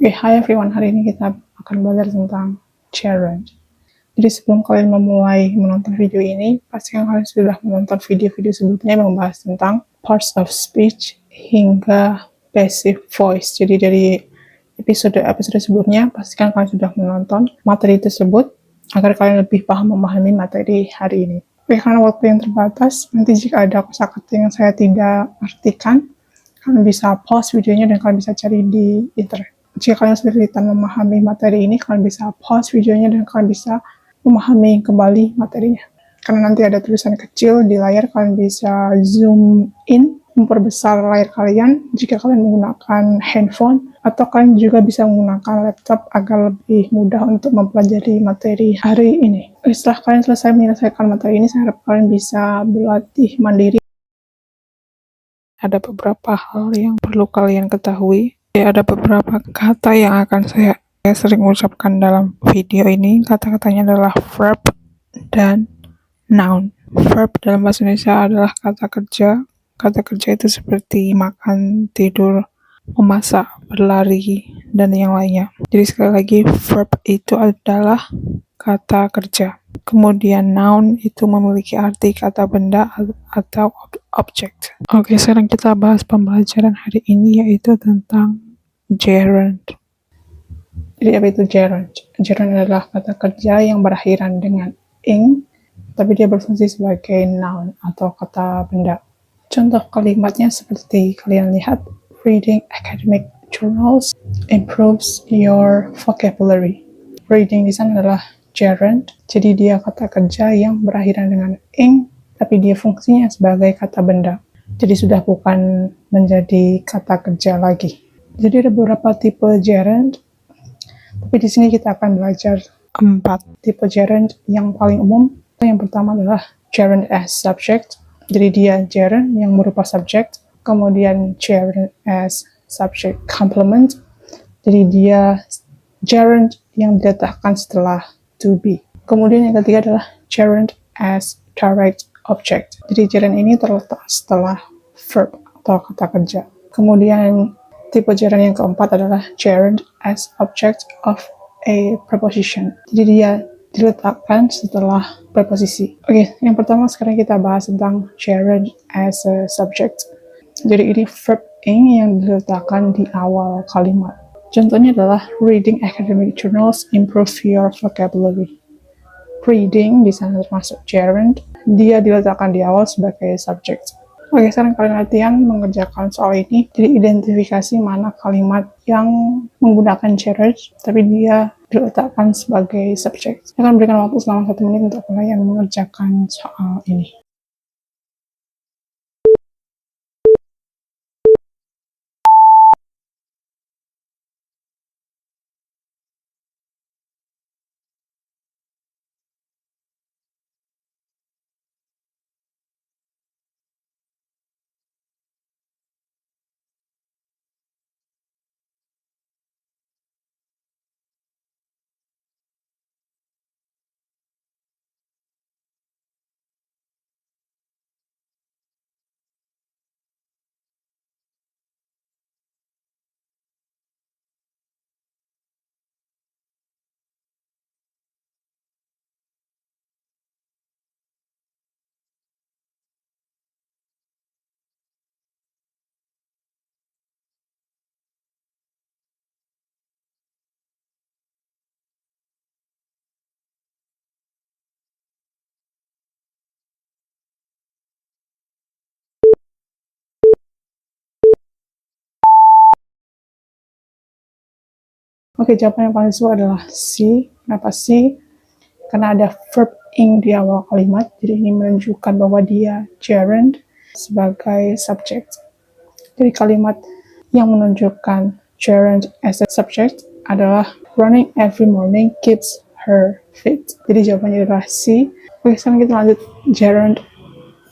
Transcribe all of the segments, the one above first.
Oke, hi everyone. Hari ini kita akan belajar tentang gerund. Jadi sebelum kalian memulai menonton video ini, pastikan kalian sudah menonton video-video sebelumnya yang membahas tentang parts of speech hingga passive voice. Jadi dari episode sebelumnya, pastikan kalian sudah menonton materi tersebut agar kalian lebih paham memahami materi hari ini. Oke, karena waktu yang terbatas, nanti jika ada kosakata yang saya tidak artikan, kalian bisa pause videonya dan kalian bisa cari di internet. Jika kalian kesulitan memahami materi ini, kalian bisa pause videonya dan kalian bisa memahami kembali materinya. Karena nanti ada tulisan kecil di layar, kalian bisa zoom in, memperbesar layar kalian jika kalian menggunakan handphone, atau kalian juga bisa menggunakan laptop agar lebih mudah untuk mempelajari materi hari ini. Setelah kalian selesai menyelesaikan materi ini, saya harap kalian bisa berlatih mandiri. Ada beberapa hal yang perlu kalian ketahui. Ada beberapa kata yang akan saya sering ucapkan dalam video ini. Kata-katanya adalah verb dan noun. Verb dalam bahasa Indonesia adalah kata kerja. Kata kerja itu seperti makan, tidur, memasak, berlari, dan yang lainnya. Jadi sekali lagi, verb itu adalah kata kerja. Kemudian noun itu memiliki arti kata benda atau objek. Oke, sekarang kita bahas pembelajaran hari ini, yaitu tentang gerund. Jadi apa itu gerund? Gerund adalah kata kerja yang berakhiran dengan ing, tapi dia berfungsi sebagai noun atau kata benda. Contoh kalimatnya seperti kalian lihat, reading academic journals improves your vocabulary. Reading di sana adalah gerund, jadi dia kata kerja yang berakhiran dengan ing, tapi dia fungsinya sebagai kata benda. Jadi sudah bukan menjadi kata kerja lagi. Jadi ada beberapa tipe gerund, tapi di sini kita akan belajar 4 tipe gerund yang paling umum. Yang pertama adalah gerund as subject. Jadi dia gerund yang berupa subjek. Kemudian gerund as subject complement. Jadi dia gerund yang diletakkan setelah to be. Kemudian yang ketiga adalah gerund as direct object. Jadi gerund ini terletak setelah verb atau kata kerja. Kemudian tipe gerund yang keempat adalah gerund as object of a preposition. Jadi dia diletakkan setelah preposisi. Oke, yang pertama sekarang kita bahas tentang gerund as a subject. Jadi ini verb ing yang diletakkan di awal kalimat. Contohnya adalah reading academic journals improve your vocabulary. Reading di sana termasuk gerund, dia diletakkan di awal sebagai subject. Oke, sekarang kalian latihan mengerjakan soal ini. Jadi identifikasi mana kalimat yang menggunakan gerund, tapi dia diletakkan sebagai subject. Saya akan berikan waktu selama 1 menit untuk kalian mengerjakan soal ini. Oke, jawaban yang paling sesuai adalah C. Kenapa C? Karena ada verb ing di awal kalimat, jadi ini menunjukkan bahwa dia gerund sebagai subject. Jadi kalimat yang menunjukkan gerund as a subject adalah running every morning keeps her fit. Jadi jawabannya adalah C. Oke, sekarang kita lanjut gerund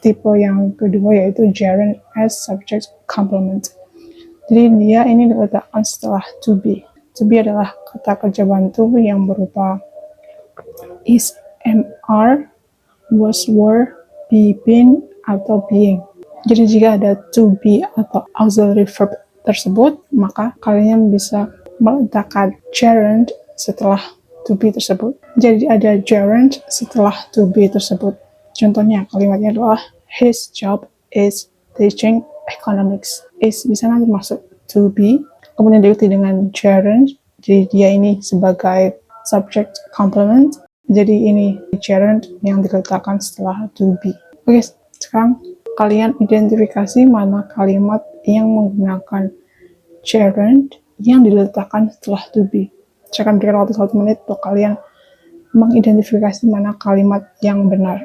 tipe yang kedua, yaitu gerund as subject complement. Jadi dia ini diletakkan setelah to be. To be adalah kata kerja bantu yang berupa is, am, are, was, were, be, been, atau being. Jadi jika ada to be atau auxiliary verb tersebut, maka kalian bisa meletakkan gerund setelah to be tersebut. Jadi ada gerund setelah to be tersebut. Contohnya kalimatnya adalah his job is teaching economics. Is di sana termasuk to be, kemudian diikuti dengan gerund. Jadi dia ini sebagai subject complement. Jadi ini gerund yang diletakkan setelah to be. Oke, sekarang kalian identifikasi mana kalimat yang menggunakan gerund yang diletakkan setelah to be. Saya akan berikan waktu 1 menit untuk kalian mengidentifikasi mana kalimat yang benar.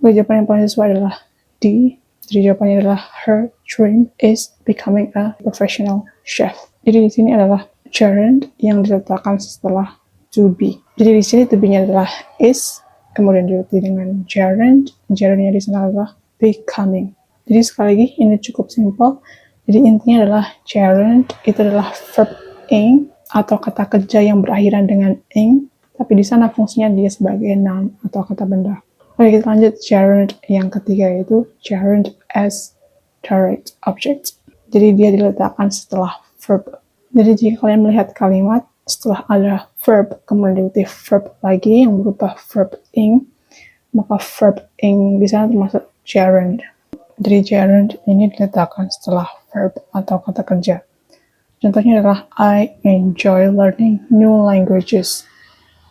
Jawaban yang paling sesuai adalah D. Jadi jawabannya adalah her dream is becoming a professional chef. Jadi di sini adalah gerund yang diletakkan setelah to be. Jadi di sini to be-nya adalah is, kemudian diikuti dengan gerund. Gerundnya di sana adalah becoming. Jadi sekali lagi ini cukup simpel. Jadi intinya adalah gerund itu adalah verb ing atau kata kerja yang berakhiran dengan ing, tapi di sana fungsinya dia sebagai noun atau kata benda. Oke, kita lanjut gerund yang ketiga, yaitu gerund as direct object. Jadi dia diletakkan setelah verb. Jadi jika kalian melihat kalimat setelah ada verb kemudian diikuti verb lagi yang berupa verb ing, maka verb ing di sana termasuk gerund. Jadi gerund ini diletakkan setelah verb atau kata kerja. Contohnya adalah I enjoy learning new languages.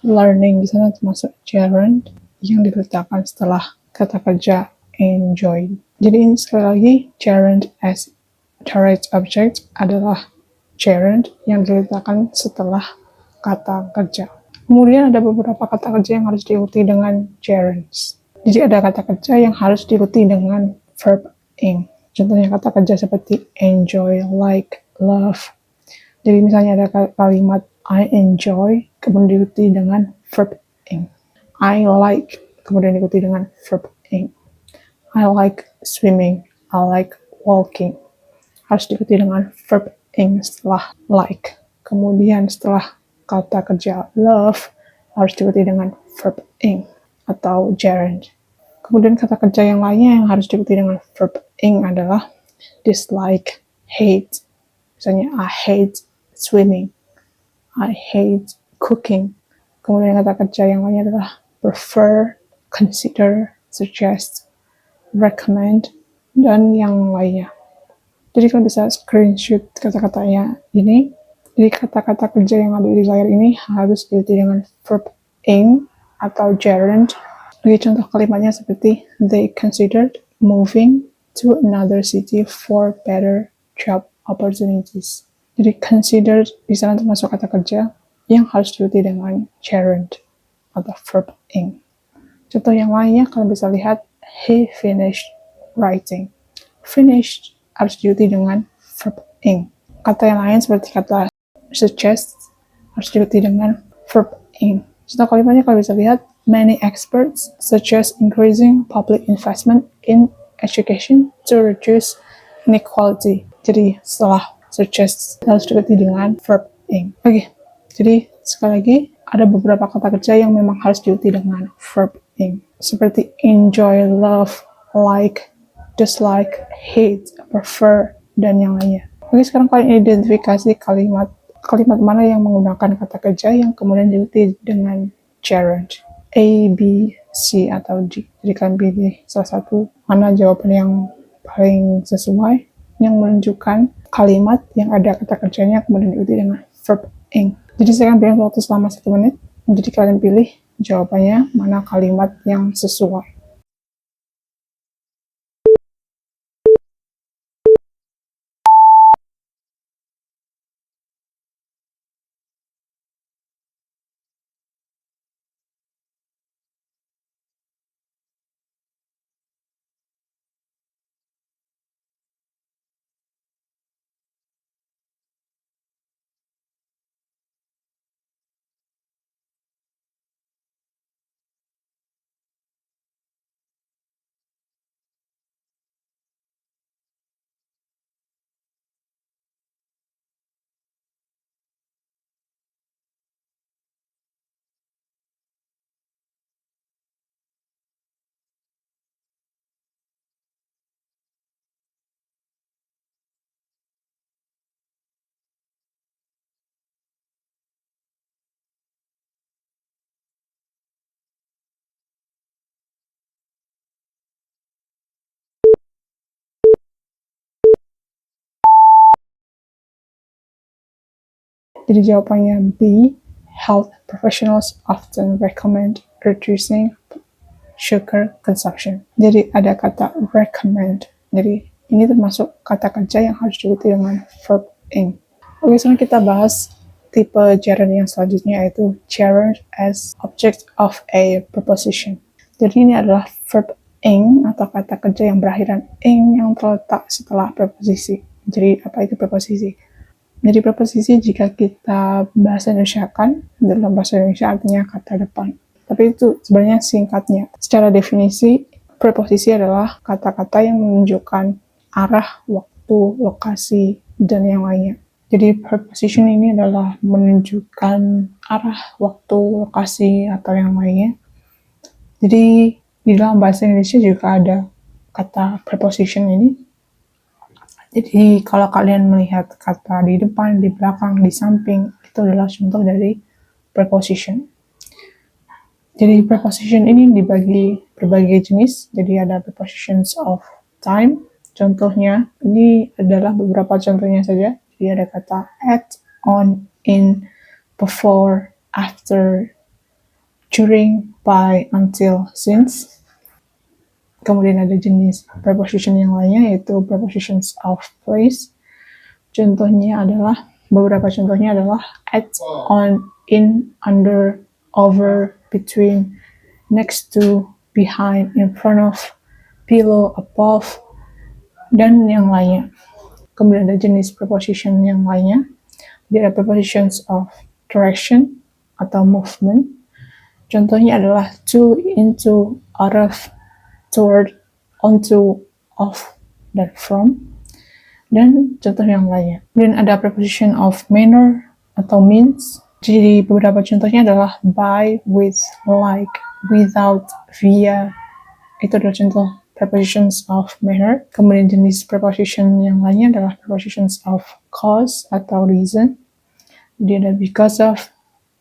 Learning di sana termasuk gerund yang diletakkan setelah kata kerja enjoy. Jadi ini sekali lagi gerund as direct object adalah gerund yang diletakkan setelah kata kerja. Kemudian ada beberapa kata kerja yang harus diikuti dengan gerunds. Jadi ada kata kerja yang harus diikuti dengan verb ing. Contohnya kata kerja seperti enjoy, like, love. Jadi misalnya ada kalimat I enjoy kemudian diikuti dengan verb ing. I like, kemudian diikuti dengan verb ing. I like swimming, I like walking. Harus diikuti dengan verb ing setelah like. Kemudian setelah kata kerja love, harus diikuti dengan verb ing atau gerund. Kemudian kata kerja yang lainnya yang harus diikuti dengan verb ing adalah dislike, hate. Misalnya I hate swimming, I hate cooking. Kemudian kata kerja yang lainnya adalah prefer, consider, suggest, recommend, dan yang lainnya. Jadi kalian bisa screenshot kata-katanya ini. Jadi kata-kata kerja yang ada di layar ini harus diikuti dengan verb ing atau gerund. Jadi contoh kalimatnya seperti they considered moving to another city for better job opportunities. Jadi considered di sana termasuk kata kerja yang harus diikuti dengan gerund atau verb ing. Contoh yang lainnya kalian bisa lihat he finished writing. Finished harus diikuti dengan verb ing. Kata yang lain seperti kata suggest harus diikuti dengan verb ing. Contoh kalimatnya kalian bisa lihat many experts suggest increasing public investment in education to reduce inequality. Jadi setelah suggest harus diikuti dengan verb ing. Oke. Jadi sekali lagi ada beberapa kata kerja yang memang harus diikuti dengan verb ing. Seperti enjoy, love, like, dislike, hate, prefer, dan yang lainnya. Oke, sekarang kalian identifikasi kalimat mana yang menggunakan kata kerja yang kemudian diikuti dengan gerund. A, B, C, atau D. Jadi kalian pilih salah satu, mana jawaban yang paling sesuai, yang menunjukkan kalimat yang ada kata kerjanya kemudian diikuti dengan verb ing. Jadi saya akan berikan waktu selama 1 menit. Jadi kalian pilih jawabannya mana kalimat yang sesuai. Jadi jawabannya B, health professionals often recommend reducing sugar consumption. Jadi ada kata recommend. Jadi ini termasuk kata kerja yang harus diikuti dengan verb ing. Oke, sekarang kita bahas tipe gerund yang selanjutnya, yaitu gerund as object of a preposition. Jadi ini adalah verb ing atau kata kerja yang berakhiran ing yang terletak setelah preposisi. Jadi apa itu preposisi? Jadi preposisi jika kita bahasa Indonesia-kan, dalam bahasa Indonesia artinya kata depan. Tapi itu sebenarnya singkatnya. Secara definisi, preposisi adalah kata-kata yang menunjukkan arah, waktu, lokasi, dan yang lainnya. Jadi preposition ini adalah menunjukkan arah, waktu, lokasi, atau yang lainnya. Jadi di dalam bahasa Indonesia juga ada kata preposition ini. Jadi kalau kalian melihat kata di depan, di belakang, di samping, itu adalah contoh dari preposition. Jadi preposition ini dibagi berbagai jenis. Jadi ada prepositions of time. Contohnya, ini adalah beberapa contohnya saja. Jadi ada kata at, on, in, before, after, during, by, until, since. Kemudian ada jenis preposition yang lainnya, yaitu prepositions of place. Contohnya adalah, beberapa contohnya adalah at, on, in, under, over, between, next to, behind, in front of, below, above, dan yang lainnya. Kemudian ada jenis preposition yang lainnya. Jadi ada prepositions of direction atau movement. Contohnya adalah to, into, out of, toward, onto, off, dan from, dan contoh yang lainnya. Kemudian ada preposition of manner atau means. Jadi beberapa contohnya adalah by, with, like, without, via. Itu adalah contoh prepositions of manner. Kemudian jenis preposition yang lainnya adalah prepositions of cause atau reason. Jadi ada because of,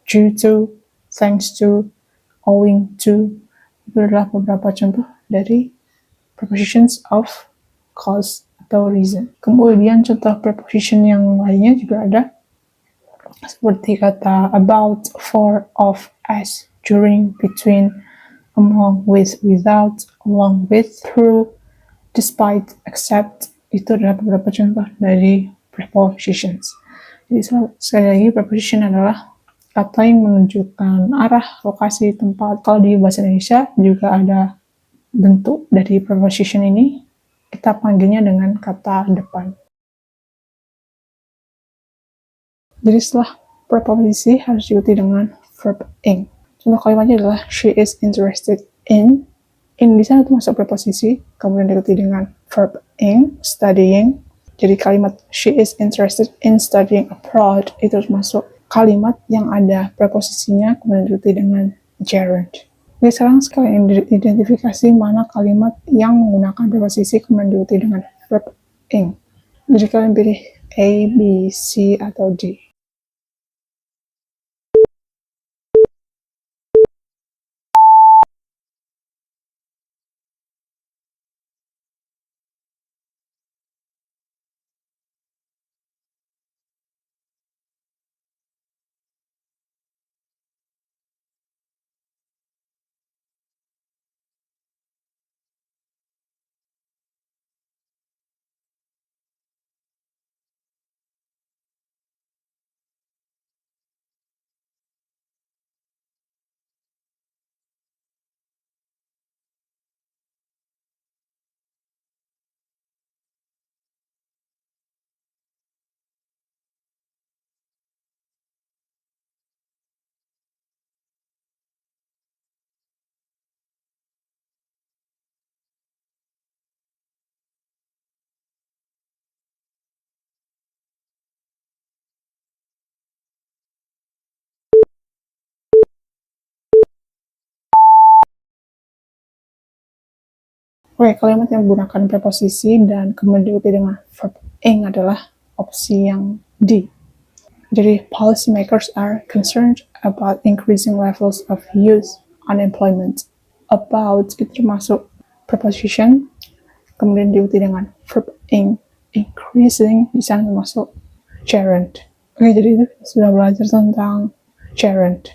due to, thanks to, owing to. Itu adalah beberapa contoh dari prepositions of cause atau reason. Kemudian contoh preposition yang lainnya juga ada, seperti kata about, for, of, as, during, between, among, with, without, along with, through, despite, except. Itu adalah beberapa contoh dari prepositions. Jadi sekali lagi, preposition adalah kata yang menunjukkan arah, lokasi, tempat. Kalau di bahasa Indonesia juga ada bentuk dari preposition ini, kita panggilnya dengan kata depan. Jadi setelah preposisi harus diikuti dengan verb ing. Contoh kalimatnya adalah she is interested in. In di sana itu masuk preposisi, kemudian diikuti dengan verb ing, studying. Jadi kalimat she is interested in studying abroad itu masuk kalimat yang ada preposisinya, kemudian diikuti dengan gerund. Jadi sekarang sekalian identifikasi mana kalimat yang menggunakan preposisi kemudian diikuti dengan verb ing. Jadi kalian pilih A, B, C, atau D. Oke, kalimat yang menggunakan preposisi dan kemudian diikuti dengan verb ing adalah opsi yang D. Jadi, policymakers are concerned about increasing levels of youth unemployment. About itu termasuk preposition, kemudian diikuti dengan verb ing. Increasing di sana termasuk gerund. Oke, jadi itu sudah belajar tentang gerund.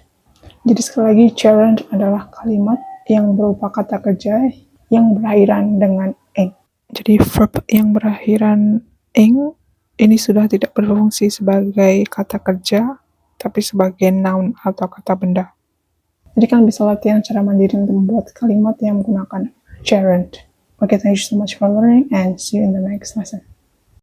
Jadi sekali lagi, gerund adalah kalimat yang berupa kata kerja yang berakhiran dengan ing. Jadi verb yang berakhiran ing ini sudah tidak berfungsi sebagai kata kerja, tapi sebagai noun atau kata benda. Jadi kalian bisa latihan secara mandiri untuk membuat kalimat yang menggunakan gerund. Okay, thank you so much for learning and see you in the next lesson.